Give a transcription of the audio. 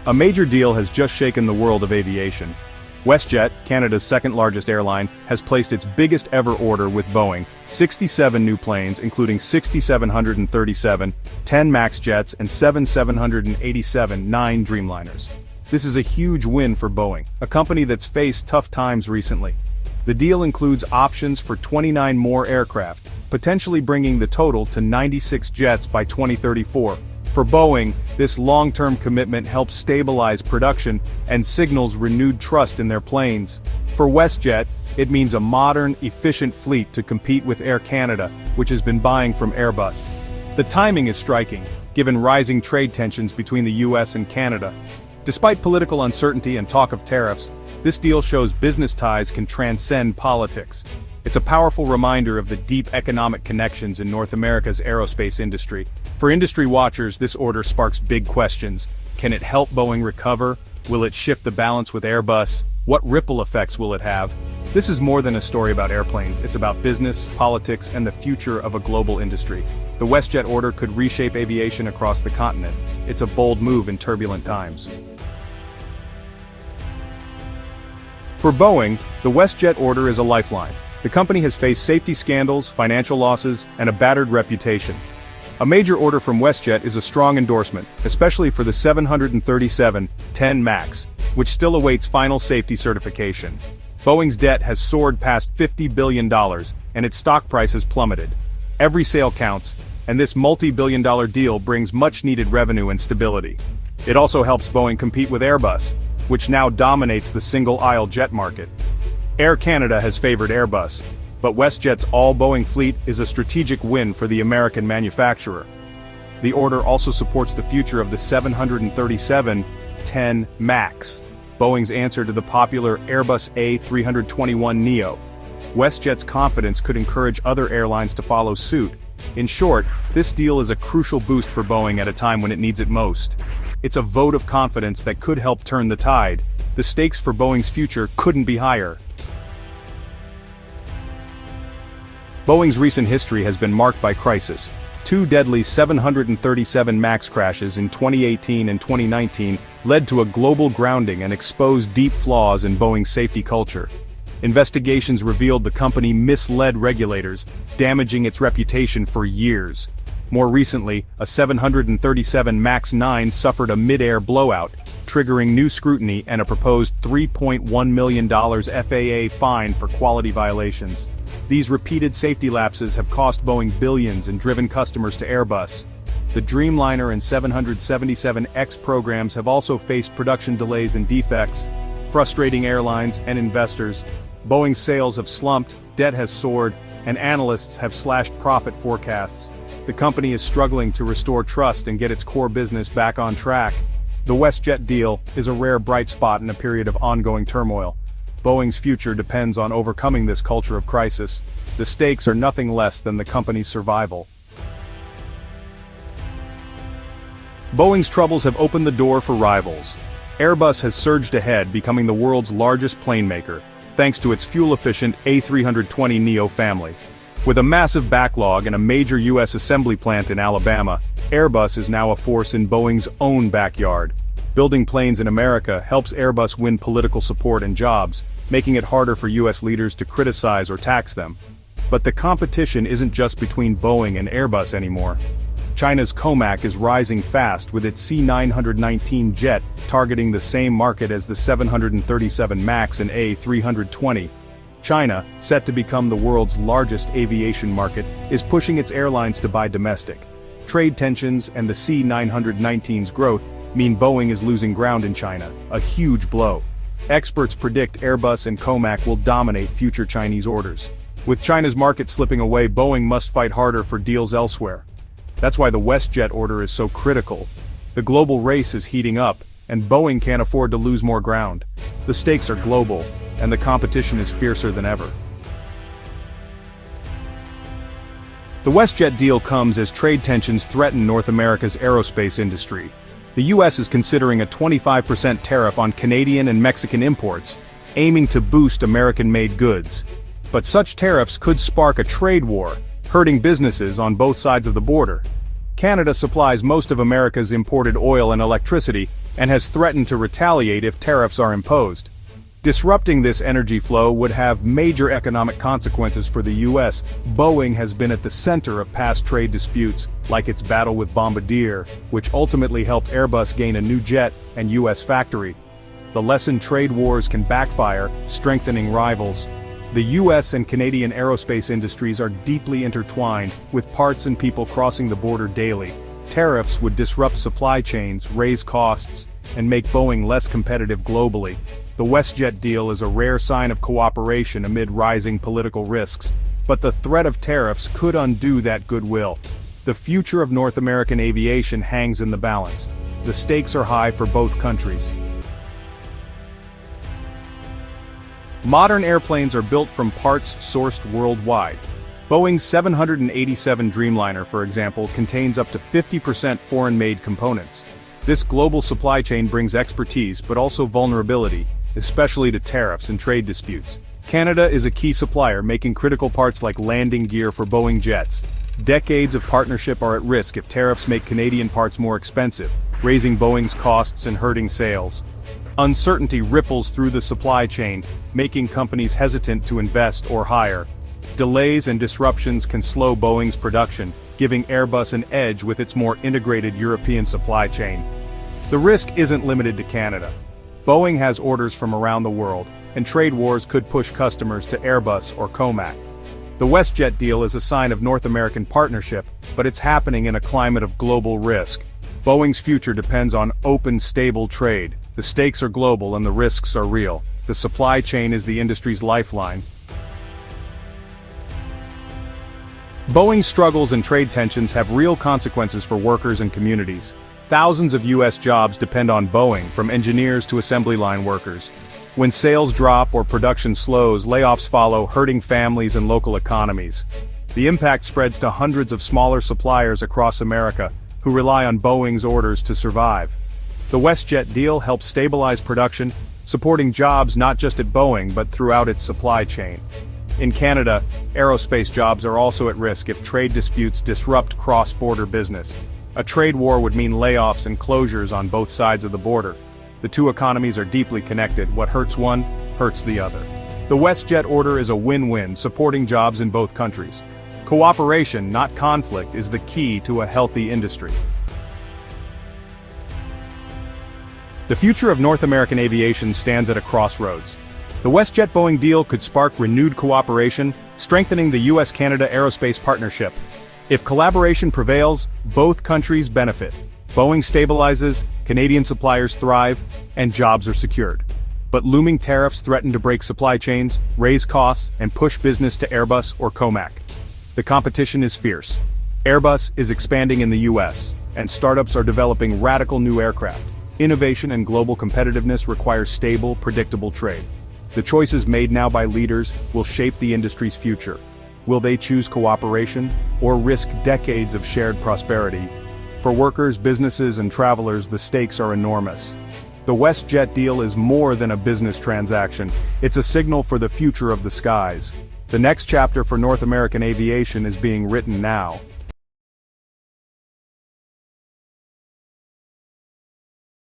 A major deal has just shaken the world of aviation. WestJet, Canada's second-largest airline, has placed its biggest ever order with Boeing, 67 new planes including 6,737, 10 MAX jets and 7,787 Dreamliners. This is a huge win for Boeing, a company that's faced tough times recently. The deal includes options for 29 more aircraft, potentially bringing the total to 96 jets by 2034. For Boeing, this long-term commitment helps stabilize production and signals renewed trust in their planes. For WestJet, it means a modern, efficient fleet to compete with Air Canada, which has been buying from Airbus. The timing is striking, given rising trade tensions between the US and Canada. Despite political uncertainty and talk of tariffs, this deal shows business ties can transcend politics. It's a powerful reminder of the deep economic connections in North America's aerospace industry. For industry watchers, this order sparks big questions. Can it help Boeing recover? Will it shift the balance with Airbus? What ripple effects will it have? This is more than a story about airplanes. It's about business, politics, and the future of a global industry. The WestJet order could reshape aviation across the continent. It's a bold move in turbulent times. For Boeing, the WestJet order is a lifeline. The company has faced safety scandals, financial losses, and a battered reputation. A major order from WestJet is a strong endorsement, especially for the 737-10 MAX, which still awaits final safety certification. Boeing's debt has soared past $50 billion, and its stock price has plummeted. Every sale counts, and this multi-billion-dollar deal brings much-needed revenue and stability. It also helps Boeing compete with Airbus, which now dominates the single-aisle jet market. Air Canada has favored Airbus, but WestJet's all-Boeing fleet is a strategic win for the American manufacturer. The order also supports the future of the 737-10 MAX, Boeing's answer to the popular Airbus A321neo. WestJet's confidence could encourage other airlines to follow suit. In short, this deal is a crucial boost for Boeing at a time when it needs it most. It's a vote of confidence that could help turn the tide. The stakes for Boeing's future couldn't be higher. Boeing's recent history has been marked by crisis. Two deadly 737 MAX crashes in 2018 and 2019 led to a global grounding and exposed deep flaws in Boeing's safety culture. Investigations revealed the company misled regulators, damaging its reputation for years. More recently, a 737 MAX 9 suffered a mid-air blowout, triggering new scrutiny and a proposed $3.1 million FAA fine for quality violations. These repeated safety lapses have cost Boeing billions and driven customers to Airbus. The Dreamliner and 777X programs have also faced production delays and defects, frustrating airlines and investors. Boeing's sales have slumped, debt has soared, and analysts have slashed profit forecasts. The company is struggling to restore trust and get its core business back on track. The WestJet deal is a rare bright spot in a period of ongoing turmoil. Boeing's future depends on overcoming this culture of crisis. The stakes are nothing less than the company's survival. Boeing's troubles have opened the door for rivals. Airbus has surged ahead, becoming the world's largest plane maker, thanks to its fuel-efficient A320neo family. With a massive backlog and a major U.S. assembly plant in Alabama, Airbus is now a force in Boeing's own backyard. Building planes in America helps Airbus win political support and jobs, making it harder for U.S. leaders to criticize or tax them. But the competition isn't just between Boeing and Airbus anymore. China's COMAC is rising fast with its C919 jet targeting the same market as the 737 MAX and A320. China, set to become the world's largest aviation market, is pushing its airlines to buy domestic. Trade tensions and the C919's growth mean Boeing is losing ground in China, a huge blow. Experts predict Airbus and COMAC will dominate future Chinese orders. With China's market slipping away, Boeing must fight harder for deals elsewhere. That's why the WestJet order is so critical. The global race is heating up, and Boeing can't afford to lose more ground. The stakes are global, and the competition is fiercer than ever. The WestJet deal comes as trade tensions threaten North America's aerospace industry. The U.S. is considering a 25% tariff on Canadian and Mexican imports, aiming to boost American-made goods. But such tariffs could spark a trade war, hurting businesses on both sides of the border. Canada supplies most of America's imported oil and electricity, and has threatened to retaliate if tariffs are imposed. Disrupting this energy flow would have major economic consequences for the U.S. Boeing has been at the center of past trade disputes, like its battle with Bombardier, which ultimately helped Airbus gain a new jet and U.S. factory. The lessened trade wars can backfire, strengthening rivals. The U.S. and Canadian aerospace industries are deeply intertwined, with parts and people crossing the border daily. Tariffs would disrupt supply chains, raise costs, and make Boeing less competitive globally. The WestJet deal is a rare sign of cooperation amid rising political risks, but the threat of tariffs could undo that goodwill. The future of North American aviation hangs in the balance. The stakes are high for both countries. Modern airplanes are built from parts sourced worldwide. Boeing's 787 Dreamliner, for example, contains up to 50% foreign-made components. This global supply chain brings expertise but also vulnerability, especially to tariffs and trade disputes. Canada is a key supplier, making critical parts like landing gear for Boeing jets. Decades of partnership are at risk if tariffs make Canadian parts more expensive, raising Boeing's costs and hurting sales. Uncertainty ripples through the supply chain, making companies hesitant to invest or hire. Delays and disruptions can slow Boeing's production, giving Airbus an edge with its more integrated European supply chain. The risk isn't limited to Canada. Boeing has orders from around the world, and trade wars could push customers to Airbus or COMAC. The WestJet deal is a sign of North American partnership, but it's happening in a climate of global risk. Boeing's future depends on open, stable trade. The stakes are global and the risks are real. The supply chain is the industry's lifeline. Boeing's struggles and trade tensions have real consequences for workers and communities. Thousands of U.S. jobs depend on Boeing, from engineers to assembly line workers. When sales drop or production slows, layoffs follow, hurting families and local economies. The impact spreads to hundreds of smaller suppliers across America, who rely on Boeing's orders to survive. The WestJet deal helps stabilize production, supporting jobs not just at Boeing but throughout its supply chain. In Canada, aerospace jobs are also at risk if trade disputes disrupt cross-border business. A trade war would mean layoffs and closures on both sides of the border. The two economies are deeply connected. What hurts one, hurts the other. The WestJet order is a win-win, supporting jobs in both countries. Cooperation, not conflict, is the key to a healthy industry. The future of North American aviation stands at a crossroads. The WestJet-Boeing deal could spark renewed cooperation, strengthening the U.S.-Canada aerospace partnership. If collaboration prevails, both countries benefit. Boeing stabilizes, Canadian suppliers thrive, and jobs are secured. But looming tariffs threaten to break supply chains, raise costs, and push business to Airbus or COMAC. The competition is fierce. Airbus is expanding in the U.S., and startups are developing radical new aircraft. Innovation and global competitiveness require stable, predictable trade. The choices made now by leaders will shape the industry's future. Will they choose cooperation, or risk decades of shared prosperity? For workers, businesses, and travelers, the stakes are enormous. The WestJet deal is more than a business transaction. It's a signal for the future of the skies. The next chapter for North American aviation is being written now.